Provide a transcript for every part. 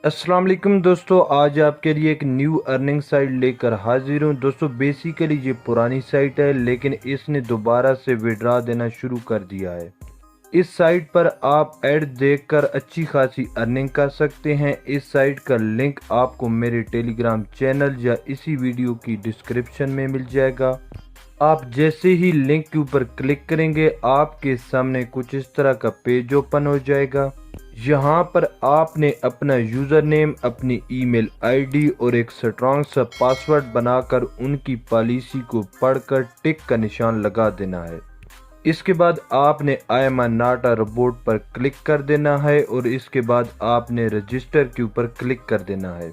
अस्सलाम वालेकुम दोस्तों, आज आपके लिए एक न्यू अर्निंग साइट लेकर हाजिर हूँ। दोस्तों बेसिकली ये पुरानी साइट है लेकिन इसने दोबारा से विड्रा देना शुरू कर दिया है। इस साइट पर आप ऐड देखकर अच्छी खासी अर्निंग कर सकते हैं। इस साइट का लिंक आपको मेरे टेलीग्राम चैनल या इसी वीडियो की डिस्क्रिप्शन में मिल जाएगा। आप जैसे ही लिंक के ऊपर क्लिक करेंगे आपके सामने कुछ इस तरह का पेज ओपन हो जाएगा। यहाँ पर आपने अपना यूज़र नेम, अपनी ईमेल आईडी और एक स्ट्रॉन्ग सा पासवर्ड बनाकर उनकी पॉलिसी को पढ़कर टिक का निशान लगा देना है। इसके बाद आपने I am not a robot पर क्लिक कर देना है और इसके बाद आपने रजिस्टर के ऊपर क्लिक कर देना है।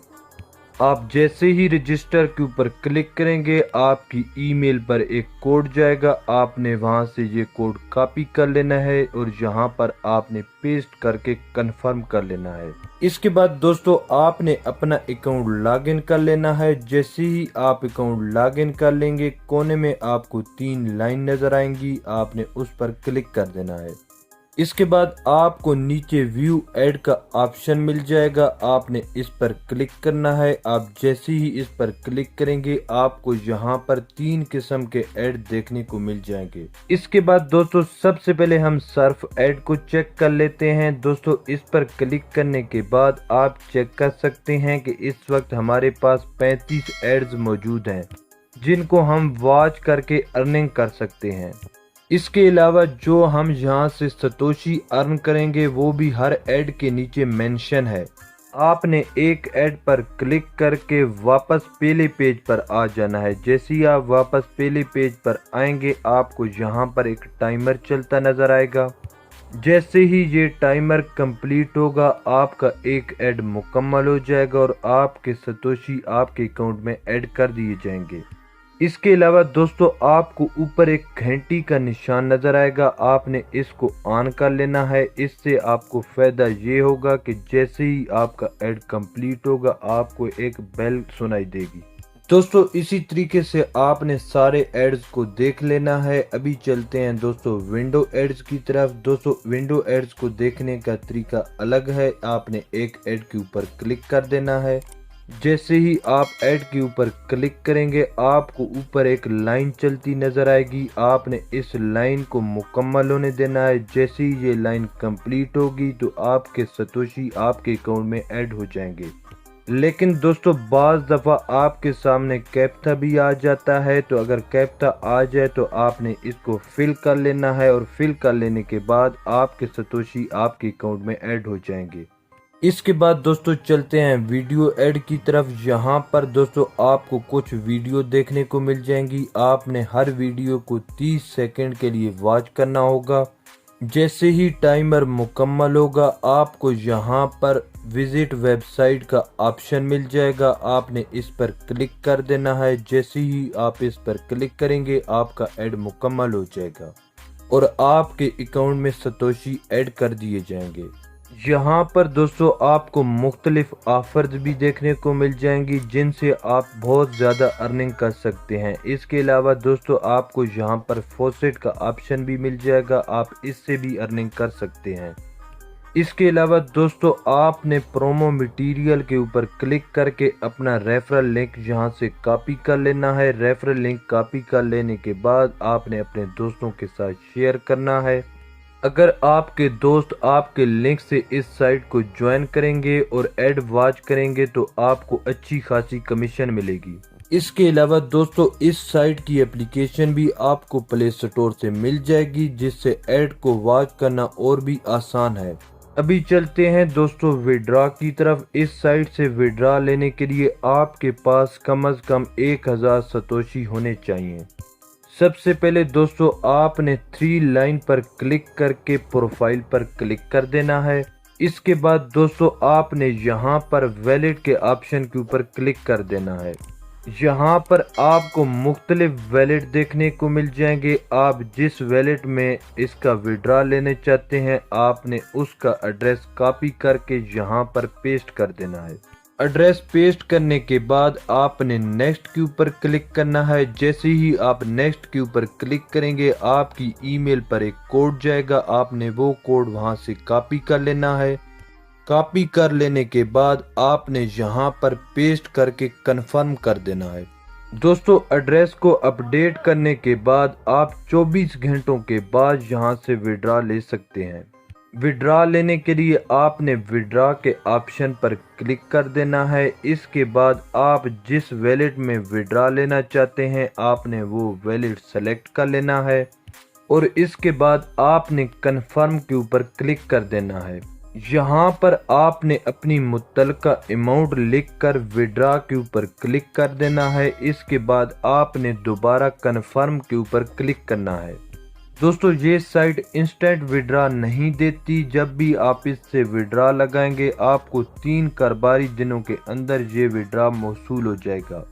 आप जैसे ही रजिस्टर के ऊपर क्लिक करेंगे आपकी ईमेल पर एक कोड जाएगा। आपने वहां से ये कोड कॉपी कर लेना है और यहाँ पर आपने पेस्ट करके कंफर्म कर लेना है। इसके बाद दोस्तों आपने अपना अकाउंट लॉगिन कर लेना है। जैसे ही आप अकाउंट लॉगिन कर लेंगे कोने में आपको 3 लाइन नजर आएंगी, आपने उस पर क्लिक कर देना है। इसके बाद आपको नीचे व्यू ऐड का ऑप्शन मिल जाएगा, आपने इस पर क्लिक करना है। आप जैसे ही इस पर क्लिक करेंगे आपको यहाँ पर 3 किस्म के ऐड देखने को मिल जाएंगे। इसके बाद दोस्तों सबसे पहले हम सर्फ ऐड को चेक कर लेते हैं। दोस्तों इस पर क्लिक करने के बाद आप चेक कर सकते हैं कि इस वक्त हमारे पास 35 एड्स मौजूद हैं जिनको हम वॉच करके अर्निंग कर सकते हैं। इसके अलावा जो हम यहाँ से सतोशी अर्न करेंगे वो भी हर ऐड के नीचे मेंशन है। आपने एक ऐड पर क्लिक करके वापस पहले पेज पर आ जाना है। जैसे ही आप वापस पहले पेज पर आएंगे आपको यहाँ पर एक टाइमर चलता नजर आएगा। जैसे ही ये टाइमर कंप्लीट होगा आपका एक ऐड मुकम्मल हो जाएगा और आपके सतोशी आपके अकाउंट में ऐड कर दिए जाएंगे। इसके अलावा दोस्तों आपको ऊपर एक घंटी का निशान नजर आएगा, आपने इसको ऑन कर लेना है। इससे आपको फायदा ये होगा कि जैसे ही आपका ऐड कंप्लीट होगा आपको एक बेल सुनाई देगी। दोस्तों इसी तरीके से आपने सारे एड्स को देख लेना है। अभी चलते हैं दोस्तों विंडो एड्स की तरफ। दोस्तों विंडो एड्स को देखने का तरीका अलग है। आपने एक ऐड के ऊपर क्लिक कर देना है। जैसे ही आप ऐड के ऊपर क्लिक करेंगे आपको ऊपर एक लाइन चलती नजर आएगी, आपने इस लाइन को मुकम्मल होने देना है। जैसे ही ये लाइन कंप्लीट होगी तो आपके सतोशी आपके अकाउंट में ऐड हो जाएंगे। लेकिन दोस्तों बाज़ दफ़ा आपके सामने कैप्चा भी आ जाता है, तो अगर कैप्चा आ जाए तो आपने इसको फिल कर लेना है और फिल कर लेने के बाद आपके सतोशी आपके अकाउंट में ऐड हो जाएंगे। इसके बाद दोस्तों चलते हैं वीडियो ऐड की तरफ। यहाँ पर दोस्तों आपको कुछ वीडियो देखने को मिल जाएंगी, आपने हर वीडियो को 30 सेकंड के लिए वॉच करना होगा। जैसे ही टाइमर मुकम्मल होगा आपको यहाँ पर विजिट वेबसाइट का ऑप्शन मिल जाएगा, आपने इस पर क्लिक कर देना है। जैसे ही आप इस पर क्लिक करेंगे आपका ऐड मुकम्मल हो जाएगा और आपके अकाउंट में सतोशी ऐड कर दिए जाएंगे। यहाँ पर दोस्तों आपको मुख्तलिफ ऑफर्स भी देखने को मिल जाएंगी जिनसे आप बहुत ज़्यादा अर्निंग कर सकते हैं। इसके अलावा दोस्तों आपको यहाँ पर फॉसेट का ऑप्शन भी मिल जाएगा, आप इससे भी अर्निंग कर सकते हैं। इसके अलावा दोस्तों आपने प्रोमो मटेरियल के ऊपर क्लिक करके अपना रेफरल लिंक यहाँ से कॉपी कर लेना है। रेफरल लिंक कॉपी कर लेने के बाद आपने अपने दोस्तों के साथ शेयर करना है। अगर आपके दोस्त आपके लिंक से इस साइट को ज्वाइन करेंगे और ऐड वॉच करेंगे तो आपको अच्छी खासी कमीशन मिलेगी। इसके अलावा दोस्तों इस साइट की एप्लीकेशन भी आपको प्ले स्टोर से मिल जाएगी जिससे ऐड को वॉच करना और भी आसान है। अभी चलते हैं दोस्तों विड्रॉ की तरफ। इस साइट से विड्रॉ लेने के लिए आपके पास कम से कम 1000 सतोशी होने चाहिए। सबसे पहले दोस्तों आपने 3 लाइन पर क्लिक करके प्रोफाइल पर क्लिक कर देना है। इसके बाद दोस्तों आपने यहाँ पर वैलेट के ऑप्शन के ऊपर क्लिक कर देना है। यहाँ पर आपको मुख्तलिफ वैलेट देखने को मिल जाएंगे, आप जिस वैलेट में इसका विड्रॉ लेने चाहते हैं आपने उसका एड्रेस कॉपी करके यहाँ पर पेस्ट कर देना है। एड्रेस पेस्ट करने के बाद आपने नेक्स्ट के ऊपर क्लिक करना है। जैसे ही आप नेक्स्ट के ऊपर क्लिक करेंगे आपकी ईमेल पर एक कोड जाएगा, आपने वो कोड वहां से कॉपी कर लेना है। कॉपी कर लेने के बाद आपने यहाँ पर पेस्ट करके कंफर्म कर देना है। दोस्तों एड्रेस को अपडेट करने के बाद आप 24 घंटों के बाद यहाँ से विड्रॉ ले सकते हैं। विड्रॉ लेने के लिए आपने विड्रॉ के ऑप्शन पर क्लिक कर देना है। इसके बाद आप जिस वॉलेट में विड्रॉ लेना चाहते हैं आपने वो वॉलेट सेलेक्ट कर लेना है और इसके बाद आपने कन्फर्म के ऊपर क्लिक कर देना है। यहाँ पर आपने अपनी मुतल्लिका अमाउंट लिखकर विड्रॉ के ऊपर क्लिक कर देना है। इसके बाद आपने दोबारा कन्फर्म के ऊपर क्लिक करना है। दोस्तों ये साइट इंस्टेंट विड्रॉ नहीं देती। जब भी आप इससे विड्रॉ लगाएंगे आपको 3 कारोबारी दिनों के अंदर ये विड्रॉ मौसूल हो जाएगा।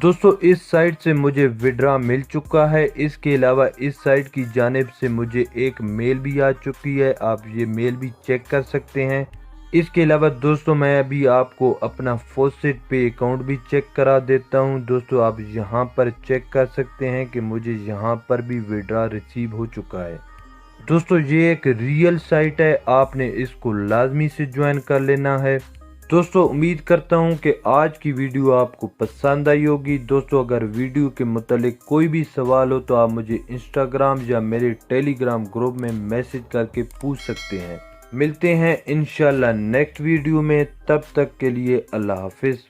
दोस्तों इस साइट से मुझे विड्रॉ मिल चुका है। इसके अलावा इस साइट की जानिब से मुझे एक मेल भी आ चुकी है, आप ये मेल भी चेक कर सकते हैं। इसके अलावा दोस्तों मैं अभी आपको अपना फॉसेट पे अकाउंट भी चेक करा देता हूं। दोस्तों आप यहां पर चेक कर सकते हैं कि मुझे यहां पर भी विड्रॉ रिसीव हो चुका है। दोस्तों ये एक रियल साइट है, आपने इसको लाजमी से ज्वाइन कर लेना है। दोस्तों उम्मीद करता हूं कि आज की वीडियो आपको पसंद आई होगी। दोस्तों अगर वीडियो के मुतालिक कोई भी सवाल हो तो आप मुझे इंस्टाग्राम या मेरे टेलीग्राम ग्रुप में मैसेज करके पूछ सकते हैं। मिलते हैं इंशाल्लाह नेक्स्ट वीडियो में, तब तक के लिए अल्लाह हाफिज।